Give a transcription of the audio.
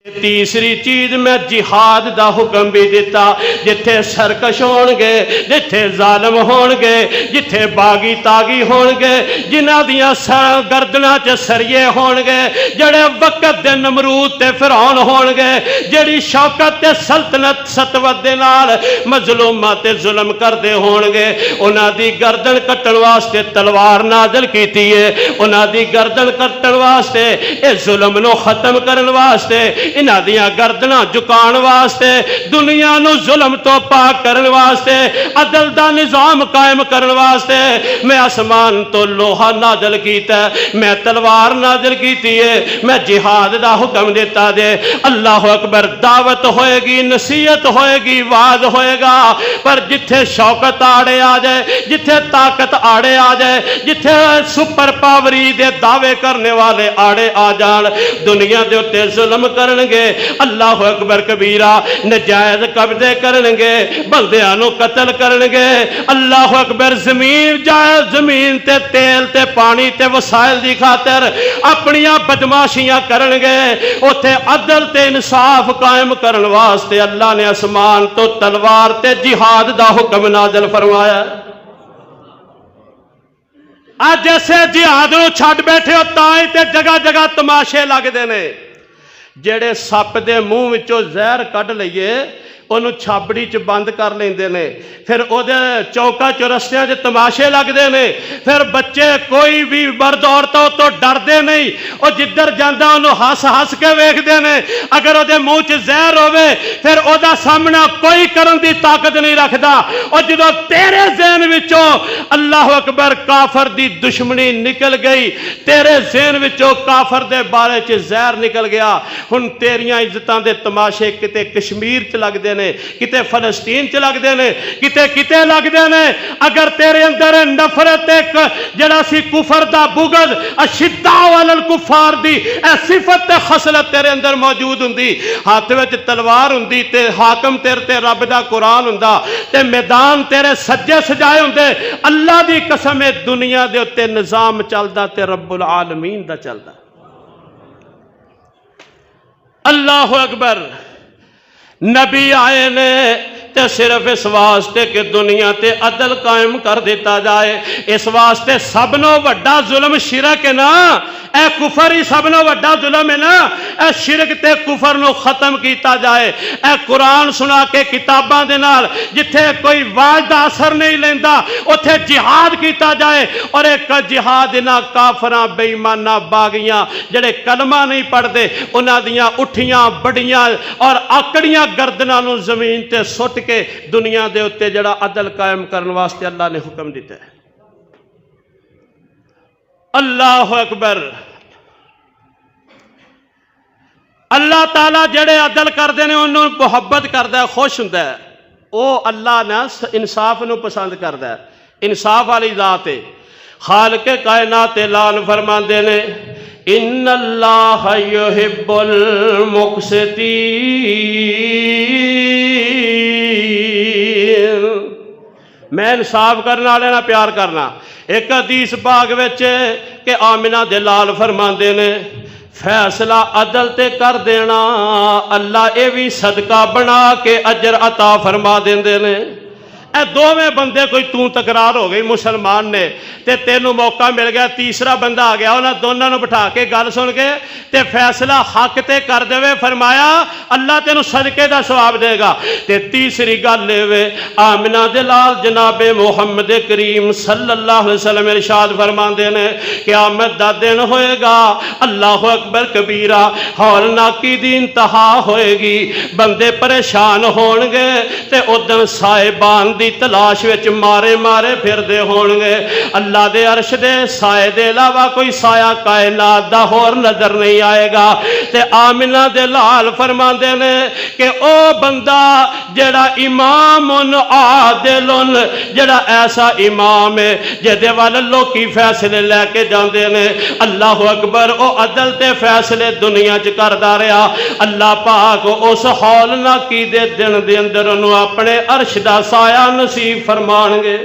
تیسری چیز میں جہاد دا حکم بھی دیتا، جتھے سرکش ہون گے، جتھے ظالم ہون گے، جتھے باغی تاغی ہون گے، جنہ دیاں گردناں چ سریے ہون گے، جڑے وقت دے نمرود تے فرعون ہون گے، جڑی شوکت تے سلطنت ستوت دے نال مظلوماں تے ظلم کردے ہون گے، انہاں دی گردن کٹن واسطے تلوار نازل کیتی ہے، انہاں دی گردن کٹن واسطے اے ظلم نو ختم کرن واسطے، انہاں دیاں گردناں جھکان واسطے، دنیا نو ظلم تو پاک کرن واسطے، عدل دا نظام قائم کرن واسطے میں آسمان تو لوہا نازل کیتا ہے، میں تلوار نازل کیتی ہے، میں جہاد دا حکم دیتا دے۔ اللہ اکبر، دعوت ہوئے گی، نصیحت ہوئے گی، وعظ ہوئے گا، پر جتھے شوکت آڑے آ جائے، جتھے طاقت آڑے آ جائے، جتھے سپر پاوری دے دعوے کرنے والے آڑے آ جان، دنیا دے اتے ظلم کرن گے، اللہ اکبر کبیرہ، نجائز قبضے کرن گے، بندیاں نو قتل کرن گے، اللہ اکبر، زمین جائز زمین تے تیل تے پانی تے وسائل دی خاطر اپنیاں بدماشیاں کرن گے، اوتھے عدل تے انصاف قائم کرن واسطے اللہ نے آسمان تو تلوار تے جہاد دا حکم نازل فرمایا۔ آج جیسے جہاد نو چھڈ بیٹھے ہو تائیں تے جگہ جگہ تماشے لگ دے نے، جڑے سپ دے منہ وچوں زہر کڈ لئیے انہوں چھابڑی چ بند کر لیندے نے، پھر او دے چوکا چرستیاں چ تماشے لگ دے نے، پھر بچے کوئی بھی مرد عورتوں تو ڈر دے نہیں، او جدھر جاندا انہوں ہس ہس کے ویکھ دے نے، اگر او دے منہ چ زہر ہوے پھر او دا سامنا کوئی کرن دی طاقت نہیں رکھدا، او جدوں تیرے ذہن وچوں اللہ اکبر کافر دی دشمنی نکل گئی، تیرے ذہن وچوں کافر دے بارے چ زہر نکل گیا، ہن تیریاں عزتاں دے تماشے کتے کشمیر چ لگ دے نے، کتے فلسطین چ لگ دے نے، کتے لگ دے نے، اگر تیرے اندر نفرت ایک جڑا سی کفر دا بغض اشداء علی الکفار دی اے صفت تے خصلت تیرے اندر موجود ہوندی، ہاتھ وچ تلوار ہوندی تے حاکم تیرے تے رب دا قرآن ہوندا تے میدان تیرے سجے سجائے ہوندے، اللہ دی قسم ہے دنیا دے اتے نظام چلدا تے رب العالمین دا چلدا۔ اللہ اکبر، نبی آئے نے تے صرف اس واسطے کہ دنیا تے عدل قائم کر دیتا جائے، اس واسطے سب نو وڈا ظلم شرک ہے نا، اے کفر ہی سب نو وڈا ظلم ہے نا، اے شرک تے کفر نو ختم کیتا جائے، اے قرآن سنا کے کتاباں دے نال جتھے کوئی واج دا اثر نہیں لیندا اوتھے جہاد کیتا جائے، اور ایک جہاد انہاں کافراں بے ایماناں باغیاں جڑے کلمہ نہیں پڑھ دے انہاں دیاں اٹھیاں بڑیاں اور آکڑیاں گردناں نو زمین تے سٹ کہ دنیا دے اتے جڑا عدل قائم کرنے واسطے اللہ نے حکم دیتا ہے۔ اللہ اکبر، اللہ تعالیٰ جڑے عدل کردے نے انہوں محبت کردا ہے، خوش ہوندا ہے، او اللہ نے انصاف نو پسند کردا ہے، انصاف والی ذات ہے۔ خالق کائنات اعلان فرماندے نے ان اللہ یحب المقسطین، میں انصاف کرنا والے نہ پیار کرنا۔ ایک حدیث پاک وچ کہ آمنہ دے لال فرماندے نے فیصلہ عدل تے کر دینا اللہ اے بھی صدقہ بنا کے اجر عطا فرما دیندے نے۔ اے دو میں بندے کوئی توں تکرار ہو گئی مسلمان نے تے تینوں موقع مل گیا، تیسرا بندہ آ گیا، انہاں دونوں نے بٹھا کے گل سن کے تے فیصلہ حق تے کر دے، فرمایا اللہ تینوں صدقے دا ثواب دے گا۔ تے تیسری گل لے وے آمنہ دے لال جناب محمد کریم صلی اللہ علیہ وسلم ارشاد فرماندے نے قیامت دا دن ہوئے گا، اللہ اکبر کبیرہ، ہولناکی دی انتہا ہوئے گی، بندے پریشان ہون گے تے ادن صاحبان دی تلاش وچ مارے مارے پھر دے ہون گے، اللہ دے عرش دے سائے دے علاوہ کوئی سایہ کائنات دا ہور نظر نہیں آئے گا۔ تے آمنہ دے لال فرماندے نے کہ او بندہ جڑا امام عادل، جڑا ایسا امام ہے جدے وال لوکی فیصلے لے کے جاندے نے، اللہ اکبر، او عدل تے فیصلے دنیا چ کردا رہیا، اللہ پاک اس ہولناکی دے دن دے اندر انہوں اپنے عرش دا سایہ نصیب فرمان گے۔